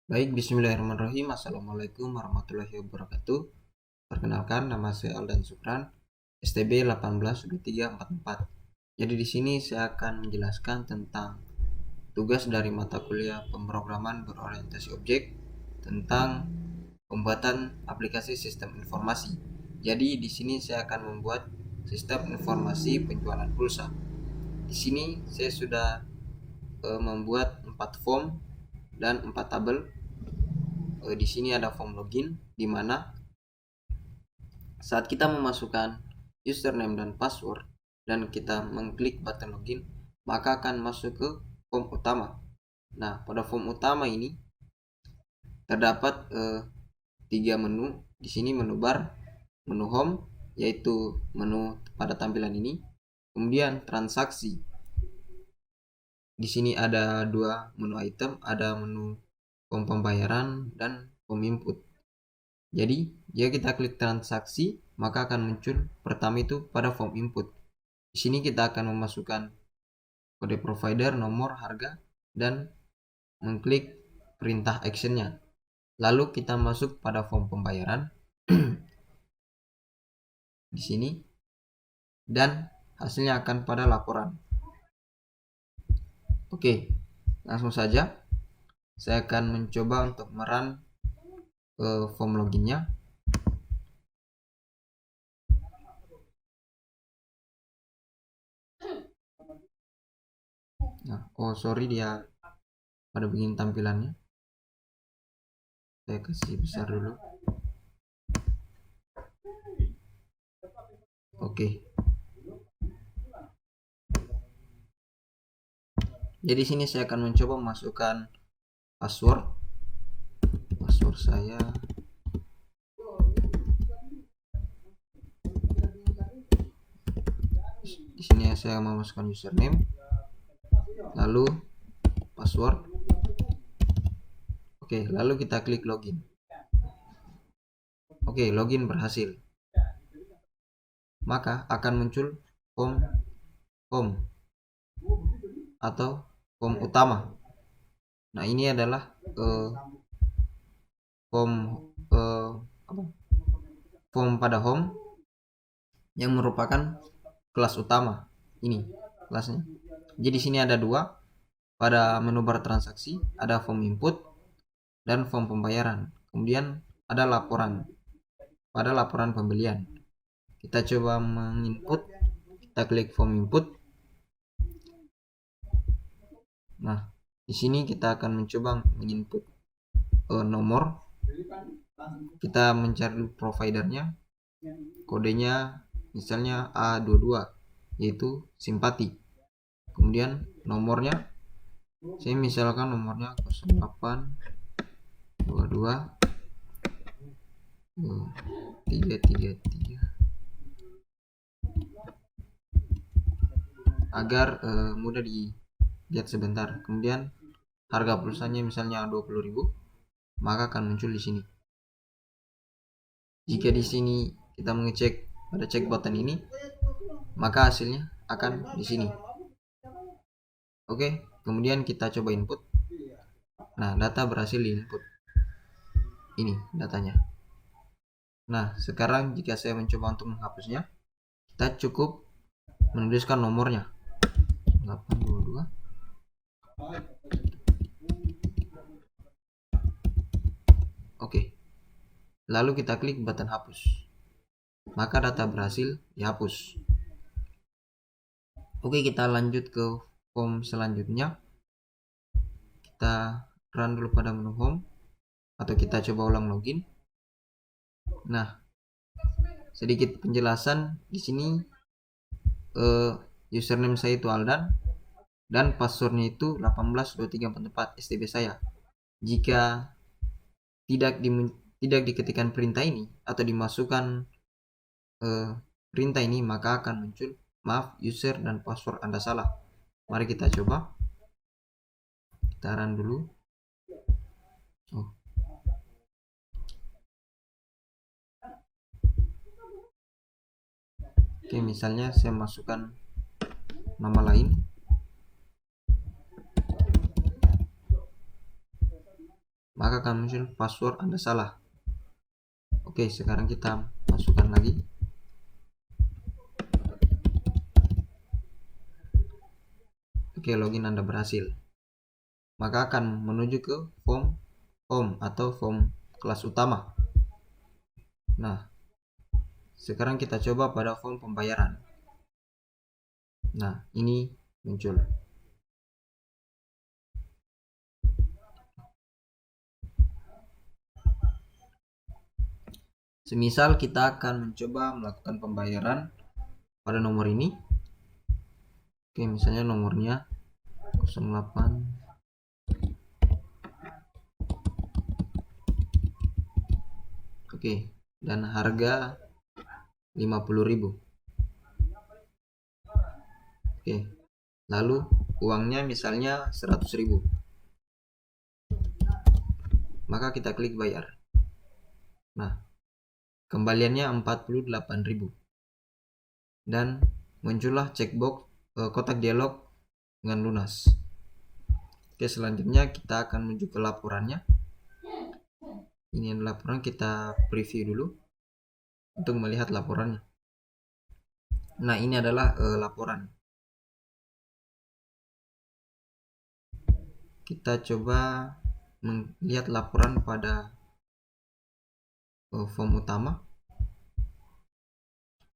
Baik, bismillahirrahmanirrahim. Assalamualaikum warahmatullahi wabarakatuh. Perkenalkan, nama saya Aldan Supran, STB 182344. Jadi di sini saya akan menjelaskan tentang tugas dari mata kuliah pemrograman berorientasi objek tentang pembuatan aplikasi sistem informasi. Jadi di sini saya akan membuat sistem informasi penjualan pulsa. Di sini saya sudah membuat 4 form dan 4 tabel. Di sini ada form login di mana saat kita memasukkan username dan password dan kita mengklik button login, maka akan masuk ke form utama. Nah, pada form utama ini terdapat 3 menu. Di sini menu bar, menu home, yaitu menu pada tampilan ini. Kemudian transaksi. Di sini ada 2 menu item, ada menu form pembayaran dan form input. Jadi, jika kita klik transaksi, maka akan muncul pertama itu pada form input. Di sini kita akan memasukkan kode provider, nomor, harga, dan mengklik perintah actionnya. Lalu kita masuk pada form pembayaran di sini, dan hasilnya akan pada laporan. Oke, langsung saja saya akan mencoba untuk merun form loginnya. Nah, sorry, dia pada begini tampilannya. Saya kasih besar dulu. Oke. Jadi sini saya akan mencoba memasukkan password saya. Di sini saya memasukkan username, lalu password. Oke, lalu kita klik login. Oke, login berhasil. Maka akan muncul form atau form utama. Nah, ini adalah form pada home yang merupakan kelas utama. Ini kelasnya. Jadi sini ada 2. Pada menu bar transaksi ada form input dan form pembayaran. Kemudian ada laporan. Pada laporan pembelian, kita coba menginput. Kita klik form input. Nah, di sini kita akan mencoba menginput nomor. Kita mencari providernya, kodenya misalnya A22, yaitu simpati. Kemudian nomornya, saya misalkan nomornya 0822 333, agar mudah dilihat sebentar. Kemudian harga pulsanya misalnya 20.000, maka akan muncul di sini. Jika di sini kita mengecek pada cek button ini, maka hasilnya akan di sini. Oke, kemudian kita coba input. Nah, data berhasil diinput. Ini datanya. Nah, sekarang jika saya mencoba untuk menghapusnya, kita cukup menuliskan nomornya 822. Oke. Lalu kita klik button hapus. Maka data berhasil dihapus. Oke, kita lanjut ke form selanjutnya. Kita run dulu pada menu home, atau kita coba ulang login. Nah, sedikit penjelasan di sini. Username saya itu Aldan dan passwordnya itu 182344 STB saya. Jika tidak diketikkan perintah ini atau dimasukkan perintah ini, maka akan muncul maaf, user dan password Anda salah. Mari kita coba. Kita run dulu. Oke, misalnya saya masukkan nama lain. maka akan muncul password Anda salah. Oke, sekarang kita masukkan lagi. Oke, login Anda berhasil. Maka akan menuju ke form home atau form kelas utama. Nah, sekarang kita coba pada form pembayaran. Nah, ini muncul. Semisal kita akan mencoba melakukan pembayaran pada nomor ini. Oke, misalnya nomornya 08. Oke, dan harga 50.000. Oke. Lalu uangnya misalnya 100.000. Maka kita klik bayar. Nah, kembaliannya 48.000. Dan muncullah checkbox kotak dialog dengan lunas. Oke, selanjutnya kita akan menuju ke laporannya. Ini adalah laporan, kita preview dulu untuk melihat laporannya. Nah, ini adalah laporan. Kita coba melihat laporan pada form utama.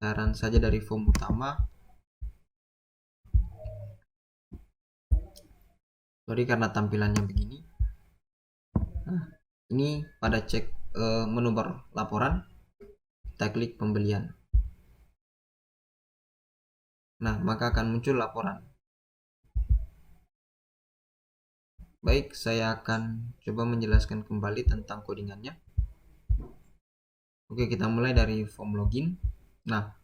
Saran saja dari form utama. Sorry karena tampilannya begini. Nah, ini pada cek menu bar laporan, kita klik pembelian. Nah, maka akan muncul laporan. Baik, saya akan coba menjelaskan kembali tentang codingannya. Oke, kita mulai dari form login. Nah,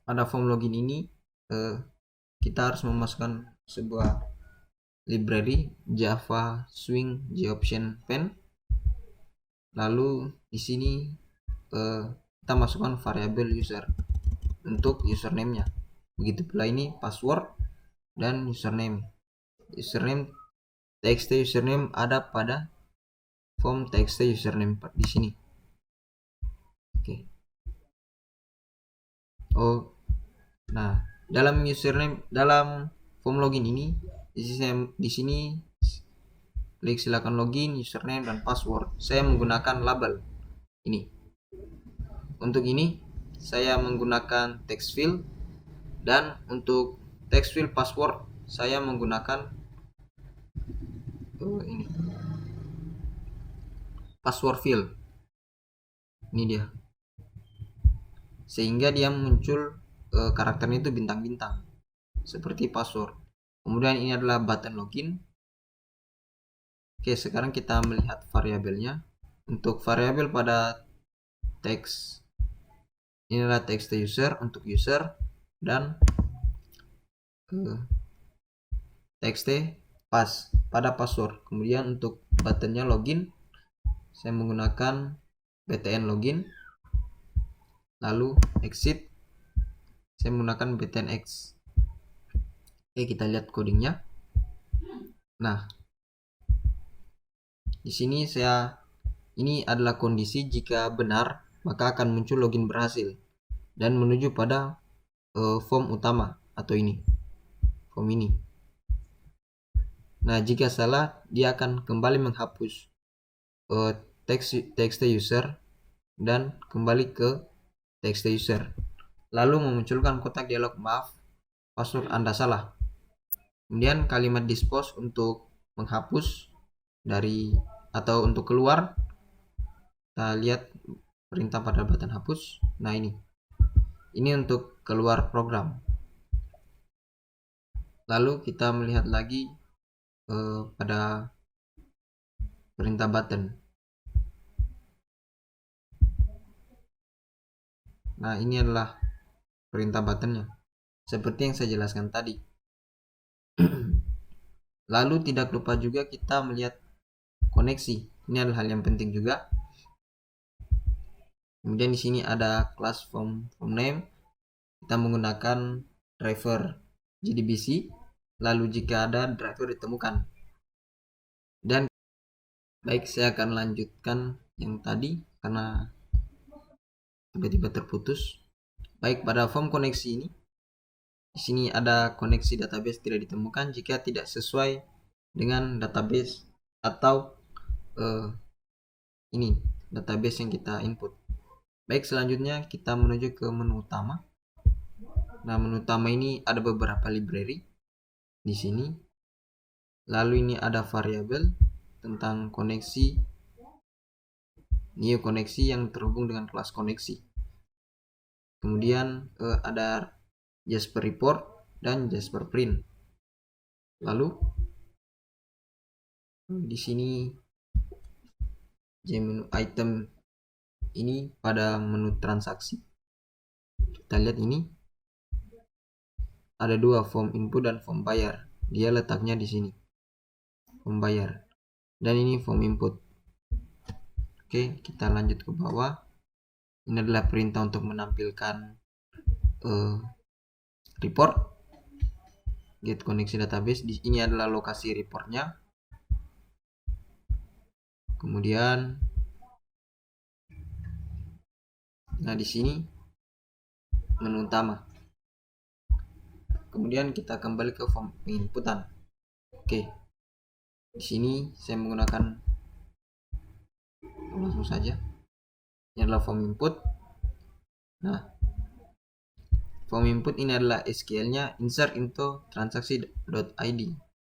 pada form login ini kita harus memasukkan sebuah library Java Swing JOption Pen. Lalu di sini kita masukkan variabel user untuk username-nya. Begitu pula ini password dan username. Username txt username ada pada form txt username di sini. Oke. Oh, nah dalam username, dalam form login ini di sini klik silakan login, username dan password. Saya menggunakan label ini. Untuk ini saya menggunakan text field, dan untuk text field password saya menggunakan ini password field. Ini dia. Sehingga dia muncul karakternya itu bintang-bintang seperti password. Kemudian ini adalah button login. Oke, sekarang kita melihat variabelnya. Untuk variabel pada text, ini adalah text user untuk user, dan text pass pada password. Kemudian untuk buttonnya login, saya menggunakan btn login. Lalu exit, saya menggunakan btn x. Oke, kita lihat codingnya. Nah, di sini ini adalah kondisi jika benar, maka akan muncul login berhasil dan menuju pada form utama atau ini, form ini. Nah, jika salah, dia akan kembali menghapus text user dan kembali ke text user. Lalu memunculkan kotak dialog, maaf, password Anda salah. Kemudian kalimat dispose untuk menghapus dari atau untuk keluar. Kita lihat perintah pada button hapus. Nah, ini untuk keluar program. Lalu kita melihat lagi pada perintah button. Nah, ini adalah perintah buttonnya seperti yang saya jelaskan tadi. Lalu tidak lupa juga kita melihat koneksi. Ini adalah hal yang penting juga. Kemudian di sini ada class form name. Kita menggunakan driver JDBC. Lalu jika ada driver ditemukan, dan Baik, saya akan lanjutkan yang tadi karena tiba-tiba terputus. Baik, pada form koneksi ini, di sini ada koneksi database tidak ditemukan jika tidak sesuai dengan database atau ini database yang kita input. Baik, selanjutnya kita menuju ke menu utama. Nah, menu utama ini ada beberapa library di sini. Lalu ini ada variabel tentang koneksi, new koneksi yang terhubung dengan kelas koneksi. Kemudian ada Jasper report dan Jasper print. Lalu di sini menu item ini pada menu transaksi. Kita lihat ini ada dua, form input dan form bayar. Dia letaknya di sini, form bayar, dan ini form input. Oke, kita lanjut ke bawah. Ini adalah perintah untuk menampilkan report, get koneksi database. Ini adalah lokasi reportnya. Kemudian, nah di sini menu utama. Kemudian kita kembali ke form penginputan. Oke, di sini saya menggunakan langsung saja. Ini adalah form input. Nah, form input ini adalah SQL-nya insert into transaksi.id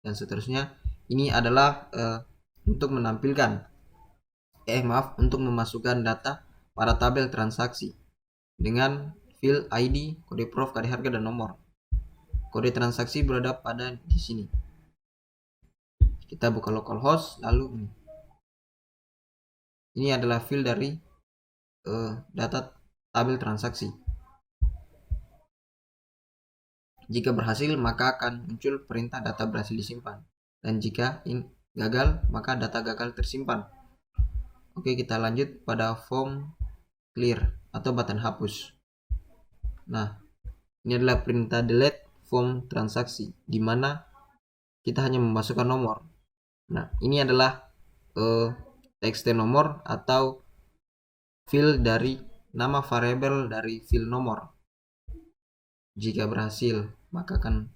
dan seterusnya. Ini adalah untuk menampilkan untuk memasukkan data pada tabel transaksi dengan field ID, kode prof, kode harga, dan nomor. Kode transaksi berada pada di sini. Kita buka localhost, lalu ini adalah field dari data tabel transaksi. Jika berhasil, maka akan muncul perintah data berhasil disimpan. Dan jika gagal, maka data gagal tersimpan. Oke, kita lanjut pada form clear atau button hapus. Nah, ini adalah perintah delete form transaksi, di mana kita hanya memasukkan nomor. Nah, ini adalah txt nomor atau field dari nama variabel dari field nomor. Jika berhasil, maka akan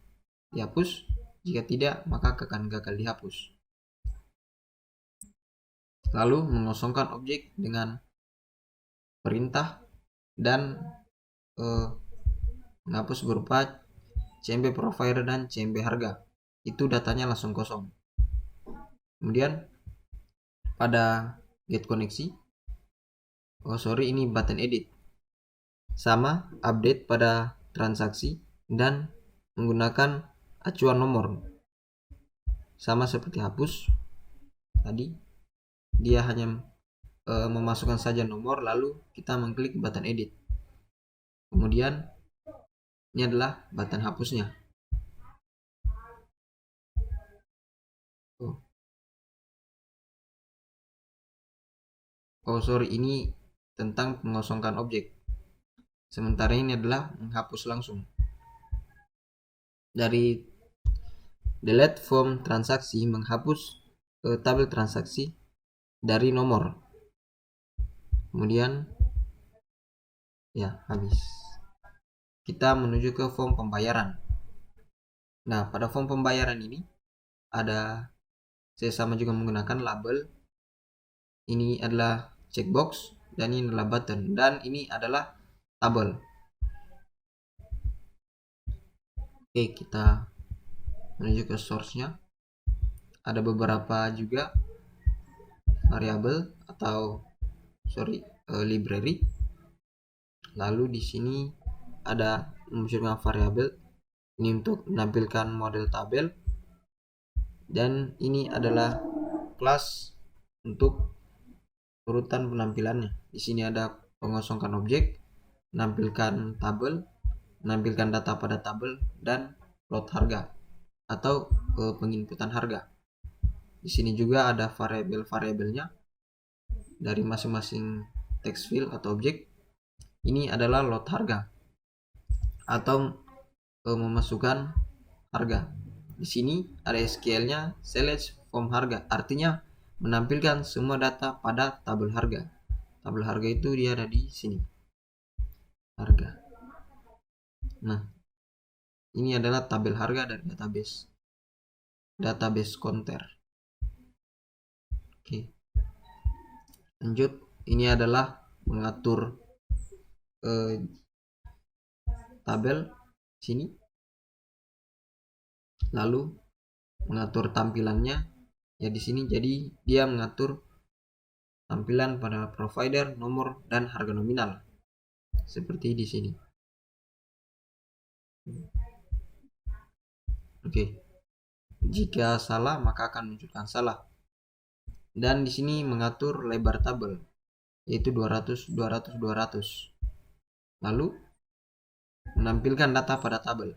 dihapus. Jika tidak, maka akan gagal dihapus. Lalu mengosongkan objek dengan perintah dan menghapus berupa CMB provider dan CMB harga. Itu datanya langsung kosong. Kemudian pada get koneksi, ini button edit. Sama update pada transaksi dan menggunakan acuan nomor. Sama seperti hapus tadi, dia hanya memasukkan saja nomor, lalu kita mengklik button edit. Kemudian ini adalah button hapusnya. Ini tentang mengosongkan objek. Sementara ini adalah menghapus langsung. Dari delete form transaksi, menghapus tabel transaksi dari nomor. Kemudian ya habis. Kita menuju ke form pembayaran. Nah, pada form pembayaran ini saya sama juga menggunakan label. Ini adalah checkbox dan ini adalah button, dan ini adalah tabel. Oke, kita menuju ke source-nya. Ada beberapa juga variabel atau library. Lalu di sini ada memunculkan variabel ini untuk menampilkan model tabel, dan ini adalah kelas untuk urutan penampilannya. Di sini ada mengosongkan objek, menampilkan tabel, menampilkan data pada tabel, dan plot harga atau penginputan harga. Di sini juga ada variabel-variabelnya dari masing-masing text field atau objek. Ini adalah load harga atau memasukkan harga. Di sini ada SQL-nya select form harga, artinya menampilkan semua data pada tabel harga. Tabel harga itu dia ada di sini. Harga. Nah, ini adalah tabel harga dari database counter. Oke. Lanjut, ini adalah mengatur tabel sini. Lalu mengatur tampilannya ya di sini. Jadi dia mengatur tampilan pada provider, nomor, dan harga nominal. Seperti di sini. Oke. Jika salah maka akan munculkan salah. Dan di sini mengatur lebar tabel yaitu 200 200 200. Lalu menampilkan data pada tabel.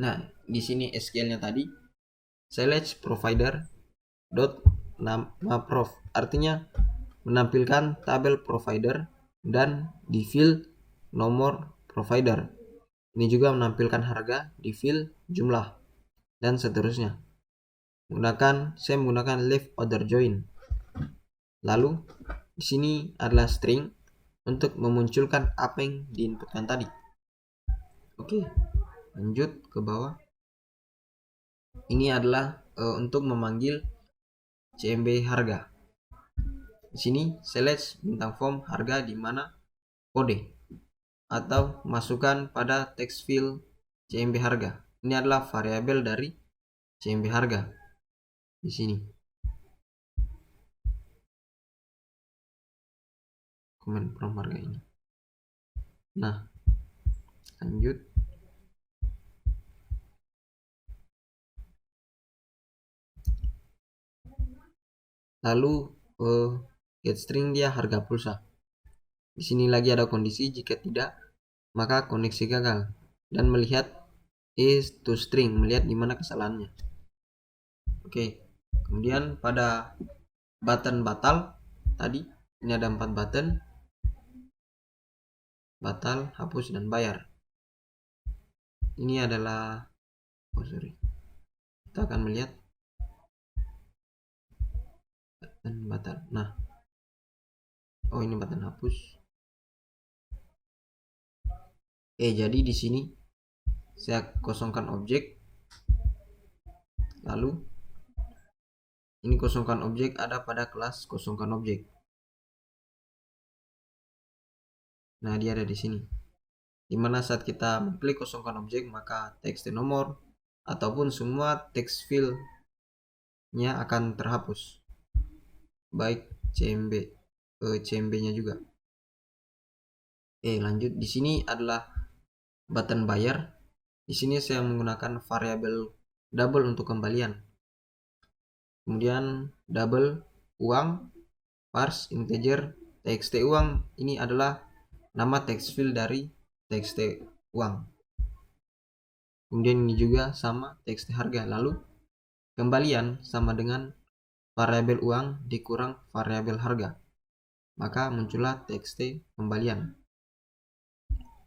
Nah, di sini SQL-nya tadi select provider dot nama prof, artinya menampilkan tabel provider dan di field nomor provider. Ini juga menampilkan harga di field jumlah dan seterusnya. Saya menggunakan left order join. Lalu di sini adalah string untuk memunculkan apa yang diinputkan tadi. Oke, lanjut ke bawah. Ini adalah untuk memanggil CMB harga. Di sini select bintang form harga di mana kode atau masukkan pada text field CMB harga. Ini adalah variabel dari CMB harga di sini. Comment from harga ini. Nah, lanjut. Lalu get string dia harga pulsa. Di sini lagi ada kondisi, jika tidak maka koneksi gagal, dan melihat is to string, melihat di mana kesalahannya. Oke. Kemudian pada button batal tadi ini ada 4 button: batal, hapus, dan bayar. Ini adalah kita akan melihat button batal. Nah, ini button hapus. Jadi di sini saya kosongkan objek. Lalu ini kosongkan objek ada pada kelas kosongkan objek. Nah, dia ada di sini. Dimana saat kita mengklik kosongkan objek maka teks nomor ataupun semua text field-nya akan terhapus, baik CMB-nya juga. Lanjut, di sini adalah button bayar. Di sini saya menggunakan variabel double untuk kembalian. Kemudian double uang, parse integer, txt uang, ini adalah nama text field dari txt uang. Kemudian ini juga sama txt harga. Lalu kembalian sama dengan variabel uang dikurang variabel harga, maka muncullah txt kembalian.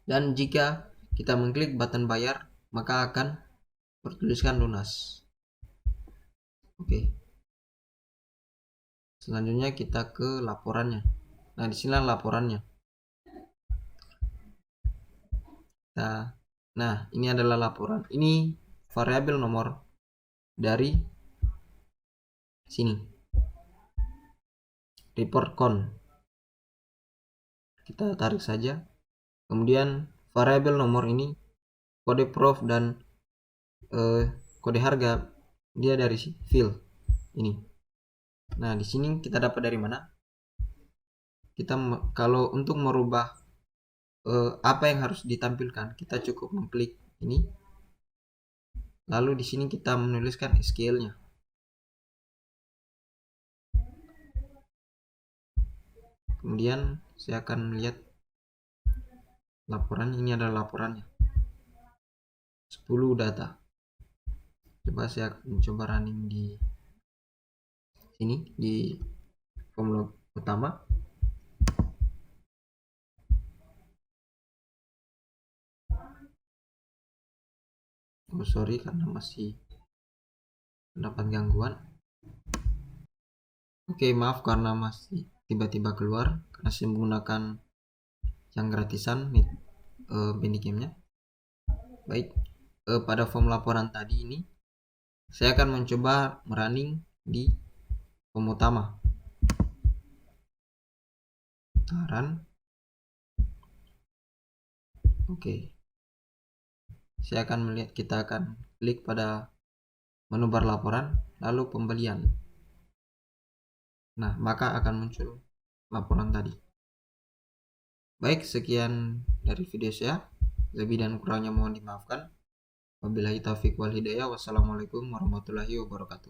Dan jika kita mengklik button bayar maka akan bertuliskan lunas. Oke. Selanjutnya kita ke laporannya. Nah, disinilah laporannya. Nah, ini adalah laporan. Ini variabel nomor dari sini. Report count. Kita tarik saja. Kemudian variabel nomor ini kode prof dan kode harga dia dari field ini. Nah, di sini kita dapat dari mana? Kita kalau untuk merubah apa yang harus ditampilkan, kita cukup mengklik ini. Lalu di sini kita menuliskan SQL-nya. Kemudian saya akan melihat laporan. Ini adalah laporannya. 10 data. Coba saya mencoba running di sini di formula utama. Sorry karena masih mendapat gangguan. Oke, maaf karena masih tiba-tiba keluar karena saya menggunakan yang gratisan Bandicamnya. Baik, pada form laporan tadi ini saya akan mencoba merunning di form utama. Run. Oke. Saya akan melihat, kita akan klik pada menu bar laporan lalu pembelian. Nah, maka akan muncul laporan tadi. Baik, sekian dari video saya. Lebih dan kurangnya mohon dimaafkan. Wabillahi taufiq wal hidayah. Wassalamualaikum warahmatullahi wabarakatuh.